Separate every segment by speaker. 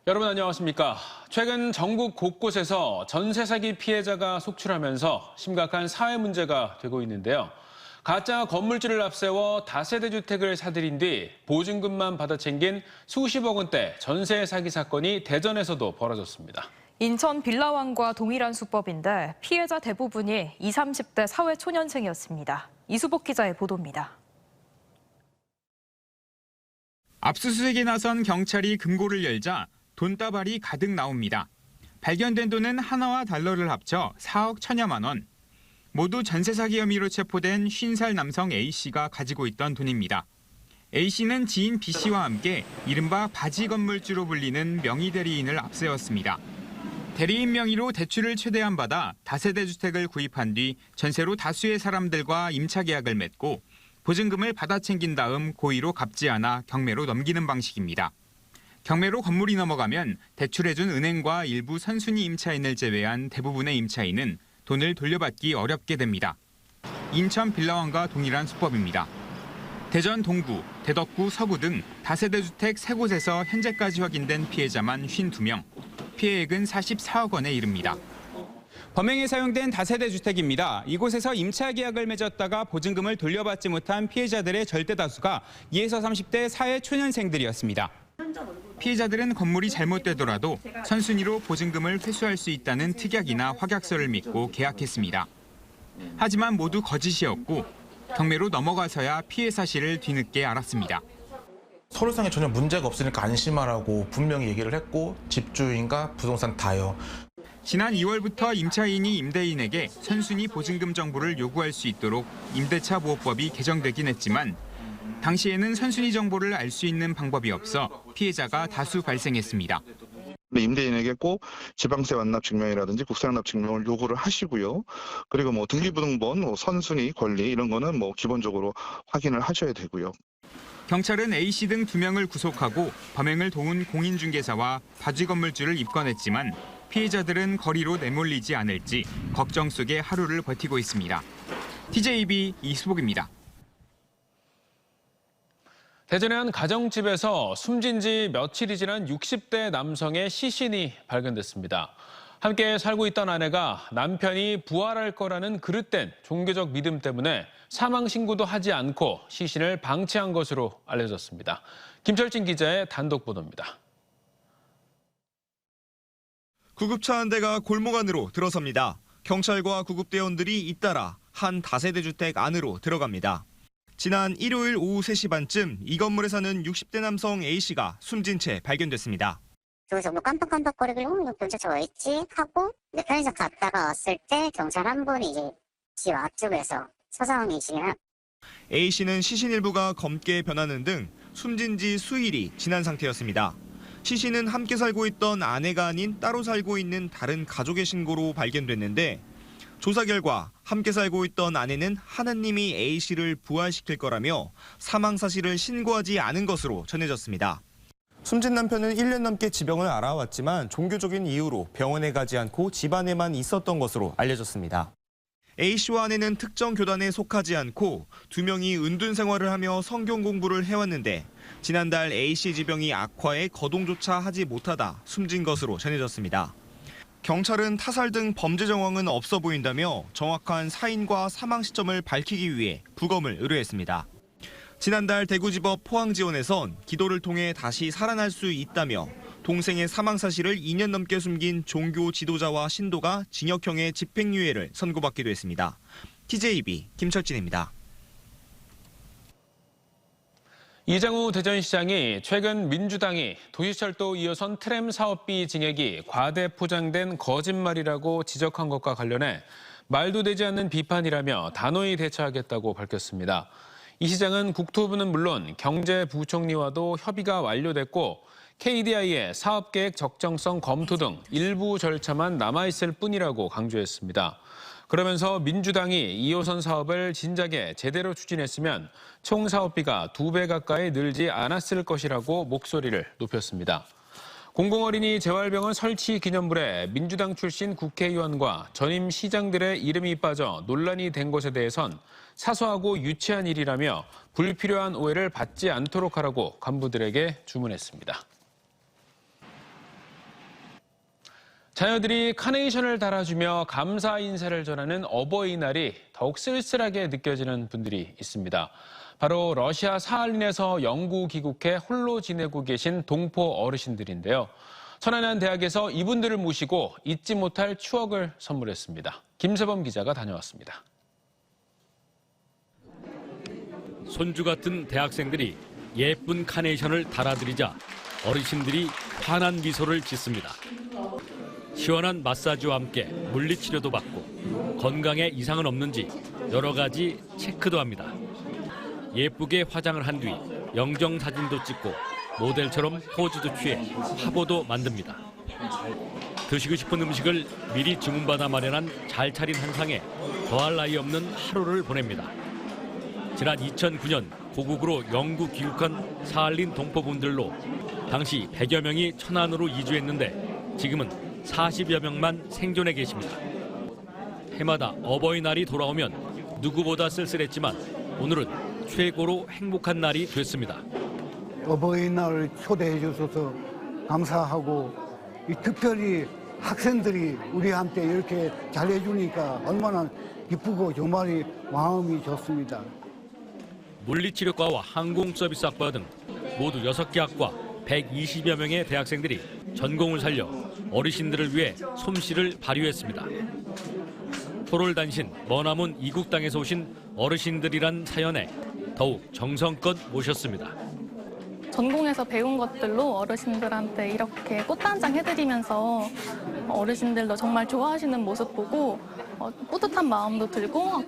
Speaker 1: 여러분 안녕하십니까? 최근 전국 곳곳에서 전세 사기 피해자가 속출하면서 심각한 사회 문제가 되고 있는데요. 가짜 건물주를 앞세워 다세대 주택을 사들인 뒤 보증금만 받아 챙긴 수십억 원대 전세 사기 사건이 대전에서도 벌어졌습니다.
Speaker 2: 인천 빌라왕과 동일한 수법인데 피해자 대부분이 20, 30대 사회초년생이었습니다. 이수복 기자의 보도입니다.
Speaker 3: 압수수색에 나선 경찰이 금고를 열자 돈다발이 가득 나옵니다. 발견된 돈은 하나와 달러를 합쳐 4억 1천여만 원. 모두 전세 사기 혐의로 체포된 50살 남성 A씨가 가지고 있던 돈입니다. A씨는 지인 B씨와 함께 이른바 바지 건물주로 불리는 명의 대리인을 앞세웠습니다. 대리인 명의로 대출을 최대한 받아 다세대 주택을 구입한 뒤 전세로 다수의 사람들과 임차 계약을 맺고 보증금을 받아 챙긴 다음 고의로 갚지 않아 경매로 넘기는 방식입니다. 경매로 건물이 넘어가면 대출해준 은행과 일부 선순위 임차인을 제외한 대부분의 임차인은 돈을 돌려받기 어렵게 됩니다. 인천 빌라왕과 동일한 수법입니다. 대전 동구, 대덕구, 서구 등 다세대 주택 3곳에서 현재까지 확인된 피해자만 52명, 피해액은 44억 원에 이릅니다. 범행에 사용된 다세대 주택입니다. 이곳에서 임차 계약을 맺었다가 보증금을 돌려받지 못한 피해자들의 절대 다수가 20에서 30대 사회초년생들이었습니다. 피해자들은 건물이 잘못되더라도 선순위로 보증금을 회수할 수 있다는 특약이나 확약서를 믿고 계약했습니다. 하지만 모두 거짓이었고 경매로 넘어가서야 피해 사실을 뒤늦게 알았습니다.
Speaker 4: 서류상에 전혀 문제가 없으니까 안심하라고 분명히 얘기를 했고 집주인과 부동산 다요.
Speaker 3: 지난 2월부터 임차인이 임대인에게 선순위 보증금 정보를 요구할 수 있도록 임대차 보호법이 개정되긴 했지만 당시에는 선순위 정보를 알 수 있는 방법이 없어 피해자가 다수 발생했습니다.
Speaker 5: 임대인에게 꼭 지방세 완납 증명이라든지 국세완납 증명을 요구를 하시고요. 그리고 등기부등본, 선순위 권리 이런 거는 기본적으로 확인을 하셔야 되고요.
Speaker 3: 경찰은 A씨 등 2명을 구속하고 범행을 도운 공인중개사와 바지 건물주를 입건했지만 피해자들은 거리로 내몰리지 않을지 걱정 속에 하루를 버티고 있습니다. TJB 이수복입니다.
Speaker 1: 대전의 한 가정집에서 숨진 지 며칠이 지난 60대 남성의 시신이 발견됐습니다. 함께 살고 있던 아내가 남편이 부활할 거라는 그릇된 종교적 믿음 때문에 사망 신고도 하지 않고 시신을 방치한 것으로 알려졌습니다. 김철진 기자의 단독 보도입니다.
Speaker 6: 구급차 한 대가 골목 안으로 들어섭니다. 경찰과 구급대원들이 잇따라 한 다세대 주택 안으로 들어갑니다. 지난 일요일 오후 3시 반쯤 이 건물에 사는 60대 남성 A씨가 숨진 채 발견됐습니다.
Speaker 7: 저기서 깜빡깜빡거리고 경찰차가 있지 하고 편의점 갔다가 왔을 때 경찰 한 분이 이제 집 앞쪽에서 서성이시나.
Speaker 6: A씨는 시신 일부가 검게 변하는 등 숨진 지 수일이 지난 상태였습니다. 시신은 함께 살고 있던 아내가 아닌 따로 살고 있는 다른 가족의 신고로 발견됐는데 조사 결과 함께 살고 있던 아내는 하느님이 A씨를 부활시킬 거라며 사망 사실을 신고하지 않은 것으로 전해졌습니다. 숨진 남편은 1년 넘게 지병을 앓아왔지만 종교적인 이유로 병원에 가지 않고 집안에만 있었던 것으로 알려졌습니다. A씨와 아내는 특정 교단에 속하지 않고 2명이 은둔 생활을 하며 성경 공부를 해왔는데 지난달 A씨 지병이 악화해 거동조차 하지 못하다 숨진 것으로 전해졌습니다. 경찰은 타살 등 범죄 정황은 없어 보인다며 정확한 사인과 사망 시점을 밝히기 위해 부검을 의뢰했습니다. 지난달 대구지법 포항지원에선 기도를 통해 다시 살아날 수 있다며 동생의 사망 사실을 2년 넘게 숨긴 종교 지도자와 신도가 징역형의 집행유예를 선고받기도 했습니다. TJB 김철진입니다.
Speaker 1: 이장우 대전시장이 최근 민주당이 도시철도 2호선 트램 사업비 증액이 과대 포장된 거짓말이라고 지적한 것과 관련해 말도 되지 않는 비판이라며 단호히 대처하겠다고 밝혔습니다. 이 시장은 국토부는 물론 경제부총리와도 협의가 완료됐고 KDI의 사업계획 적정성 검토 등 일부 절차만 남아있을 뿐이라고 강조했습니다. 그러면서 민주당이 2호선 사업을 진작에 제대로 추진했으면 총 사업비가 2배 가까이 늘지 않았을 것이라고 목소리를 높였습니다. 공공어린이 재활병원 설치 기념물에 민주당 출신 국회의원과 전임 시장들의 이름이 빠져 논란이 된 것에 대해선 사소하고 유치한 일이라며 불필요한 오해를 받지 않도록 하라고 간부들에게 주문했습니다. 자녀들이 카네이션을 달아주며 감사 인사를 전하는 어버이날이 더욱 쓸쓸하게 느껴지는 분들이 있습니다. 바로 러시아 사할린에서 영구 귀국해 홀로 지내고 계신 동포 어르신들인데요. 천안한 대학에서 이분들을 모시고 잊지 못할 추억을 선물했습니다. 김세범 기자가 다녀왔습니다.
Speaker 8: 손주 같은 대학생들이 예쁜 카네이션을 달아드리자 어르신들이 환한 미소를 짓습니다. 시원한 마사지와 함께 물리치료도 받고 건강에 이상은 없는지 여러 가지 체크도 합니다. 예쁘게 화장을 한 뒤 영정사진도 찍고 모델처럼 포즈도 취해 화보도 만듭니다. 드시고 싶은 음식을 미리 주문받아 마련한 잘 차린 한상에 더할 나위 없는 하루를 보냅니다. 지난 2009년 고국으로 영구 귀국한 사할린 동포분들로 당시 100여 명이 천안으로 이주했는데 지금은 40여 명만 생존해 계십니다. 해마다 어버이날이 돌아오면 누구보다 쓸쓸했지만 오늘은 최고로 행복한 날이 됐습니다.
Speaker 9: 어버이날 초대해 주셔서 감사하고 특별히 학생들이 우리한테 이렇게 잘해주니까 얼마나 기쁘고 정말 마음이 좋습니다.
Speaker 8: 물리치료과와 항공서비스학과 등 모두 6개 학과 120여 명의 대학생들이 전공을 살려 어르신들을 위해 솜씨를 발휘했습니다. 포롤단신 머나문 이국 땅에서 오신 어르신들이란 사연에 더욱 정성껏 모셨습니다.
Speaker 10: 전공에서 배운 것들로 어르신들한테 이렇게 꽃단장 해드리면서 어르신들도 정말 좋아하시는 모습 보고 뿌듯한 마음도 들고.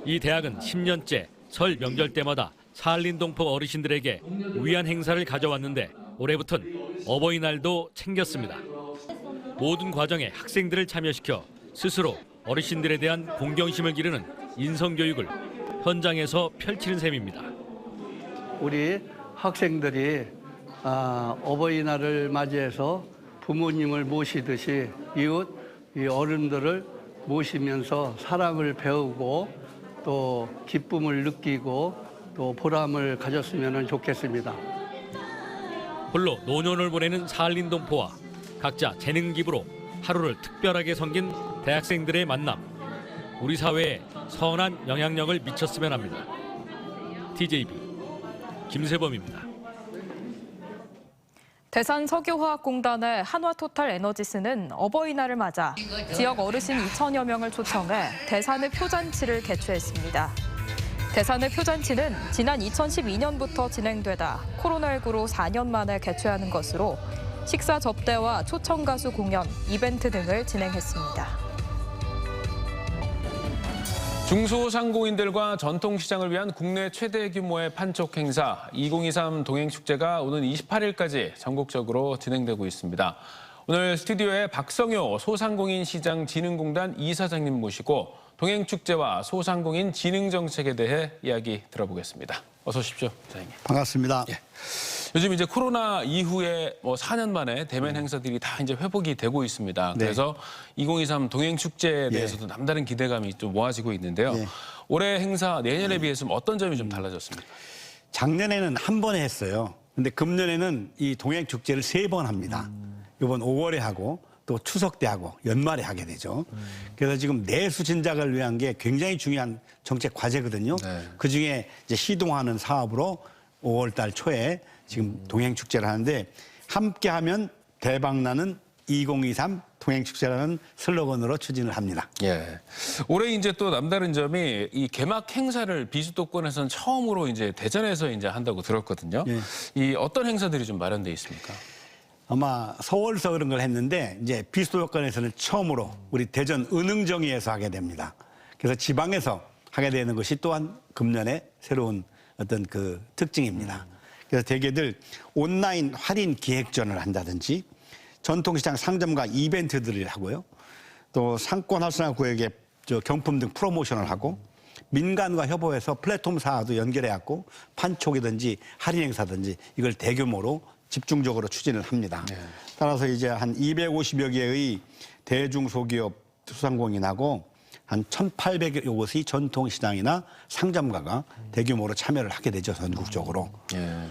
Speaker 8: 이 대학은 10년째 설 명절 때마다 사할린 동포 어르신들에게 위안 행사를 가져왔는데 올해부터는 어버이날도 챙겼습니다. 모든 과정에 학생들을 참여시켜 스스로 어르신들에 대한 공경심을 기르는 인성교육을 현장에서 펼치는 셈입니다.
Speaker 11: 우리 학생들이 어버이날을 맞이해서 부모님을 모시듯이 이웃 이 어른들을 모시면서 사랑을 배우고 또 기쁨을 느끼고 또 보람을 가졌으면 좋겠습니다.
Speaker 8: 홀로 노년을 보내는 사할린 동포와 각자 재능 기부로 하루를 특별하게 섬긴 대학생들의 만남. 우리 사회에 선한 영향력을 미쳤으면 합니다. TJB 김세범입니다.
Speaker 2: 대산석유화학공단의 한화토탈에너지스는 어버이날을 맞아 지역 어르신 2천여 명을 초청해 대산의 표잔치를 개최했습니다. 대산의 표잔치는 지난 2012년부터 진행되다 코로나19로 4년 만에 개최하는 것으로 식사 접대와 초청 가수 공연, 이벤트 등을 진행했습니다.
Speaker 1: 중소상공인들과 전통시장을 위한 국내 최대 규모의 판촉 행사 2023 동행축제가 오는 28일까지 전국적으로 진행되고 있습니다. 오늘 스튜디오에 박성효 소상공인 시장 진흥공단 이사장님 모시고 동행축제와 소상공인 진흥 정책에 대해 이야기 들어보겠습니다. 어서 오십시오, 사장님.
Speaker 9: 반갑습니다.
Speaker 1: 예. 요즘 이제 코로나 이후에 4년 만에 대면 행사들이 다 이제 회복이 되고 있습니다.
Speaker 9: 네.
Speaker 1: 그래서 2023 동행축제에 대해서도 남다른 기대감이 좀 모아지고 있는데요.
Speaker 9: 네.
Speaker 1: 올해 행사 내년에 비해서 어떤 점이 좀 달라졌습니까?
Speaker 9: 작년에는 한 번에 했어요. 근데 금년에는 이 동행축제를 3번 합니다. 이번 5월에 하고 또 추석 때 하고 연말에 하게 되죠. 그래서 지금 내수 진작을 위한 게 굉장히 중요한 정책 과제거든요.
Speaker 1: 네.
Speaker 9: 그중에 이제 시동하는 사업으로 5월 달 초에 지금 동행축제를 하는데 함께하면 대박나는 2023 동행축제라는 슬로건으로 추진을 합니다.
Speaker 1: 예. 올해 이제 또 남다른 점이 이 개막 행사를 비수도권에서는 처음으로 이제 대전에서 이제 한다고 들었거든요.
Speaker 9: 예.
Speaker 1: 이 어떤 행사들이 좀 마련돼 있습니까?
Speaker 9: 아마 서울서 그런 걸 했는데 이제 비수도권에서는 처음으로 우리 대전 은흥정리에서 하게 됩니다. 그래서 지방에서 하게 되는 것이 또한 금년의 새로운 어떤 그 특징입니다. 그래서 대개들 온라인 할인 기획전을 한다든지 전통시장 상점과 이벤트들을 하고요. 또 상권 활성화 구역의 경품 등 프로모션을 하고 민간과 협업해서 플랫폼 사도 연결해갖고 판촉이든지 할인 행사든지 이걸 대규모로 집중적으로 추진을 합니다. 네. 따라서 이제 한 250여 개의 대중소기업 소상공인하고 한 1,800여 곳의 전통시장이나 상점가가 대규모로 참여를 하게 되죠, 전국적으로.
Speaker 1: 예.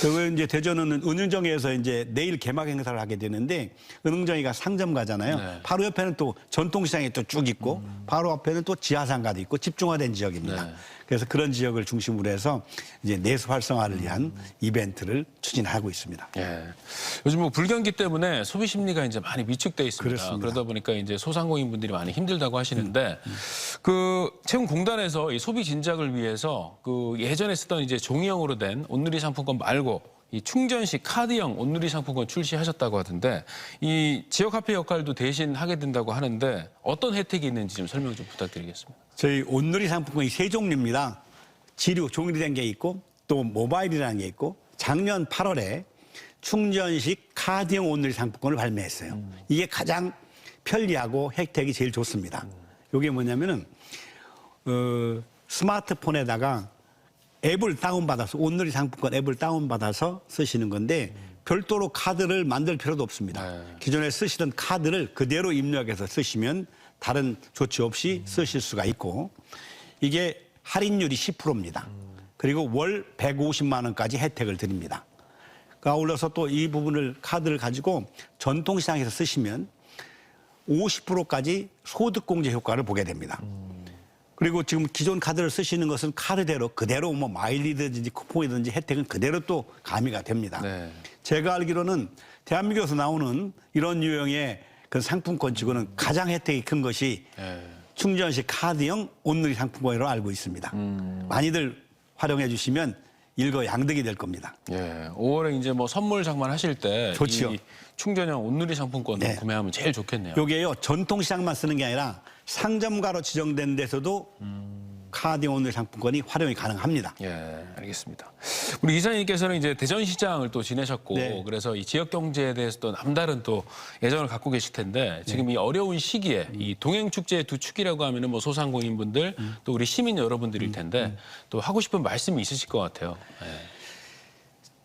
Speaker 9: 그리고 이제 대전은 은흥정에서 이제 내일 개막 행사를 하게 되는데 은흥정이가 상점가잖아요.
Speaker 1: 네.
Speaker 9: 바로 옆에는 또 전통시장이 또 쭉 있고 바로 앞에는 또 지하상가도 있고 집중화된 지역입니다.
Speaker 1: 네.
Speaker 9: 그래서 그런 지역을 중심으로 해서 이제 내수 활성화를 위한 이벤트를 추진하고 있습니다.
Speaker 1: 예. 요즘 뭐 불경기 때문에 소비 심리가 이제 많이 위축돼 있습니다.
Speaker 9: 그렇습니다.
Speaker 1: 그러다 보니까 이제 소상공인 분들이 많이 힘들다고 하시는데 그 채용공단에서 이 소비 진작을 위해서 그 예전에 쓰던 이제 종이형으로 된 온누리 상품권 말고 이 충전식 카드형 온누리 상품권 출시하셨다고 하던데 이 지역 화폐 역할도 대신 하게 된다고 하는데 어떤 혜택이 있는지 좀 설명 좀 부탁드리겠습니다.
Speaker 9: 저희 온누리 상품권이 세 종류입니다. 지류, 종이로 된 게 있고 또 모바일이라는 게 있고 작년 8월에 충전식 카드형 온누리 상품권을 발매했어요. 이게 가장 편리하고 혜택이 제일 좋습니다. 이게 뭐냐면은 스마트폰에다가 앱을 다운받아서 온누리 상품권 앱을 다운받아서 쓰시는 건데 별도로 카드를 만들 필요도 없습니다. 기존에 쓰시던 카드를 그대로 입력해서 쓰시면 다른 조치 없이 쓰실 수가 있고 이게 할인율이 10%입니다. 그리고 월 150만 원까지 혜택을 드립니다. 아울러서 또 이 부분을 카드를 가지고 전통시장에서 쓰시면 50%까지 소득공제 효과를 보게 됩니다. 그리고 지금 기존 카드를 쓰시는 것은 카드대로 그대로 뭐 마일리든지 쿠폰이든지 혜택은 그대로 또 가미가 됩니다.
Speaker 1: 네.
Speaker 9: 제가 알기로는 대한민국에서 나오는 이런 유형의 그 상품권 치고는 가장 혜택이 큰 것이 충전식 카드형 온누리 상품권으로 알고 있습니다. 많이들 활용해 주시면 일거양득이 될 겁니다.
Speaker 1: 예, 5월에 이제 뭐 선물 장만하실 때
Speaker 9: 좋지요.
Speaker 1: 이 충전형 온누리 상품권
Speaker 9: 네.
Speaker 1: 구매하면 제일 좋겠네요.
Speaker 9: 요게요 전통시장만 쓰는 게 아니라 상점가로 지정된 데서도 카드형 온누리 상품권이 활용이 가능합니다.
Speaker 1: 예, 알겠습니다. 우리 이사님께서는 이제 대전시장을 또 지내셨고
Speaker 9: 네.
Speaker 1: 그래서 이 지역 경제에 대해서 또 남다른 또 애정을 갖고 계실 텐데 지금 이 어려운 시기에 이 동행 축제의 두 축이라고 하면은 뭐 소상공인분들 또 우리 시민 여러분들일 텐데 또 하고 싶은 말씀이 있으실 것 같아요. 예.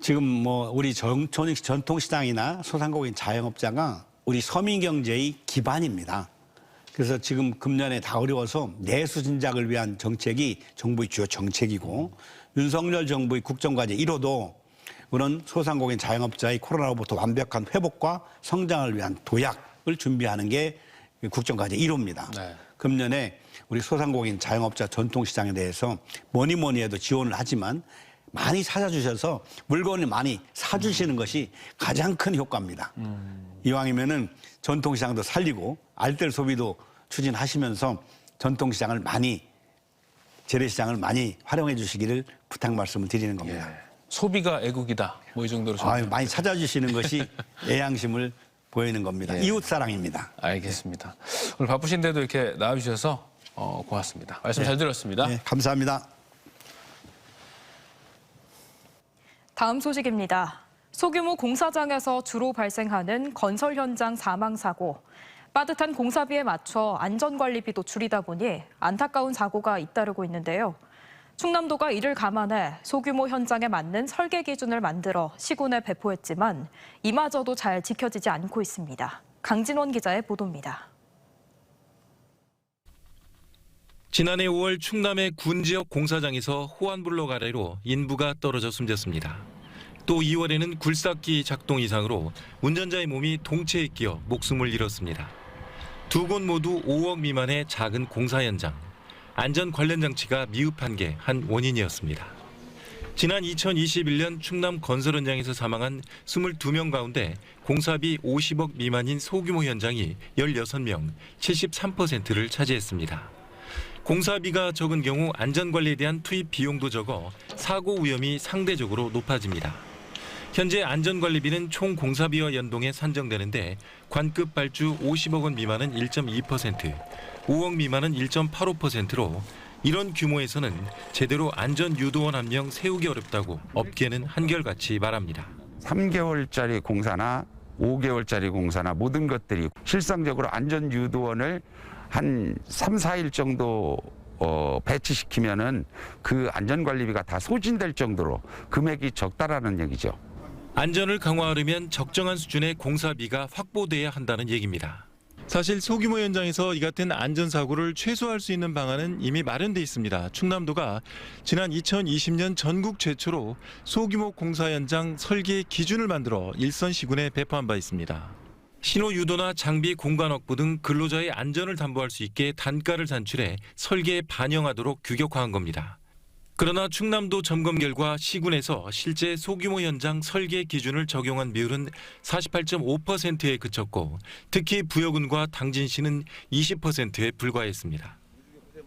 Speaker 9: 지금 뭐 우리 전통시장이나 소상공인 자영업자가 우리 서민 경제의 기반입니다. 그래서 지금 금년에 다 어려워서 내수 진작을 위한 정책이 정부의 주요 정책이고 윤석열 정부의 국정과제 1호도 그런 소상공인 자영업자의 코로나로부터 완벽한 회복과 성장을 위한 도약을 준비하는 게 국정과제 1호입니다.
Speaker 1: 네.
Speaker 9: 금년에 우리 소상공인 자영업자 전통시장에 대해서 뭐니 해도 지원을 하지만 많이 찾아주셔서 물건을 많이 사주시는 것이 가장 큰 효과입니다. 이왕이면은 전통시장도 살리고 알뜰 소비도 추진하시면서 전통시장을 많이 재래시장을 많이 활용해 주시기를 부탁 말씀을 드리는 겁니다.
Speaker 1: 예. 소비가 애국이다. 뭐 이 정도로 좀
Speaker 9: 많이 찾아주시는 것이 애양심을 보이는 겁니다.
Speaker 1: 예.
Speaker 9: 이웃사랑입니다.
Speaker 1: 알겠습니다. 오늘 바쁘신데도 이렇게 나와주셔서 고맙습니다. 말씀 잘 들었습니다.
Speaker 9: 네, 감사합니다.
Speaker 2: 다음 소식입니다. 소규모 공사장에서 주로 발생하는 건설 현장 사망 사고. 빠듯한 공사비에 맞춰 안전관리비도 줄이다 보니 안타까운 사고가 잇따르고 있는데요. 충남도가 이를 감안해 소규모 현장에 맞는 설계 기준을 만들어 시군에 배포했지만 이마저도 잘 지켜지지 않고 있습니다. 강진원 기자의 보도입니다.
Speaker 12: 지난해 5월 충남의 군 지역 공사장에서 호환블록 아래로 인부가 떨어져 숨졌습니다. 또 2월에는 굴삭기 작동 이상으로 운전자의 몸이 동체에 끼어 목숨을 잃었습니다. 두 곳 모두 5억 미만의 작은 공사 현장. 안전 관련 장치가 미흡한 게 한 원인이었습니다. 지난 2021년 충남 건설 현장에서 사망한 22명 가운데 공사비 50억 미만인 소규모 현장이 16명, 73%를 차지했습니다. 공사비가 적은 경우 안전관리에 대한 투입 비용도 적어 사고 위험이 상대적으로 높아집니다. 현재 안전관리비는 총 공사비와 연동해 산정되는데 관급 발주 50억 원 미만은 1.2%, 5억 미만은 1.85%로 이런 규모에서는 제대로 안전유도원 한 명 세우기 어렵다고 업계는 한결같이 말합니다.
Speaker 13: 3개월짜리 공사나 5개월짜리 공사나 모든 것들이 실상적으로 안전유도원을 한 3, 4일 정도 배치시키면은 그 안전관리비가 다 소진될 정도로 금액이 적다라는 얘기죠.
Speaker 12: 안전을 강화하려면 적정한 수준의 공사비가 확보돼야 한다는 얘기입니다. 사실 소규모 현장에서 이 같은 안전사고를 최소화할 수 있는 방안은 이미 마련돼 있습니다. 충남도가 지난 2020년 전국 최초로 소규모 공사 현장 설계 기준을 만들어 일선 시군에 배포한 바 있습니다. 신호 유도나 장비 공간 확보 등 근로자의 안전을 담보할 수 있게 단가를 산출해 설계에 반영하도록 규격화한 겁니다. 그러나 충남도 점검 결과 시군에서 실제 소규모 현장 설계 기준을 적용한 비율은 48.5%에 그쳤고 특히 부여군과 당진시는 20%에 불과했습니다.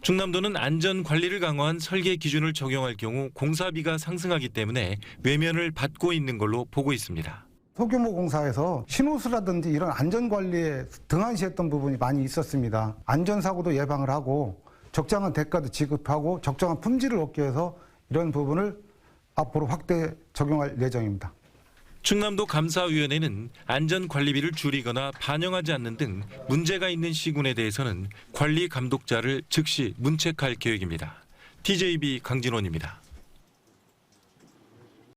Speaker 12: 충남도는 안전 관리를 강화한 설계 기준을 적용할 경우 공사비가 상승하기 때문에 외면을 받고 있는 걸로 보고 있습니다.
Speaker 14: 소규모 공사에서 신호수라든지 이런 안전관리에 등한시했던 부분이 많이 있었습니다. 안전사고도 예방을 하고 적정한 대가도 지급하고 적정한 품질을 얻기 위해서 이런 부분을 앞으로 확대 적용할 예정입니다.
Speaker 12: 충남도 감사위원회는 안전관리비를 줄이거나 반영하지 않는 등 문제가 있는 시군에 대해서는 관리 감독자를 즉시 문책할 계획입니다. TJB 강진원입니다.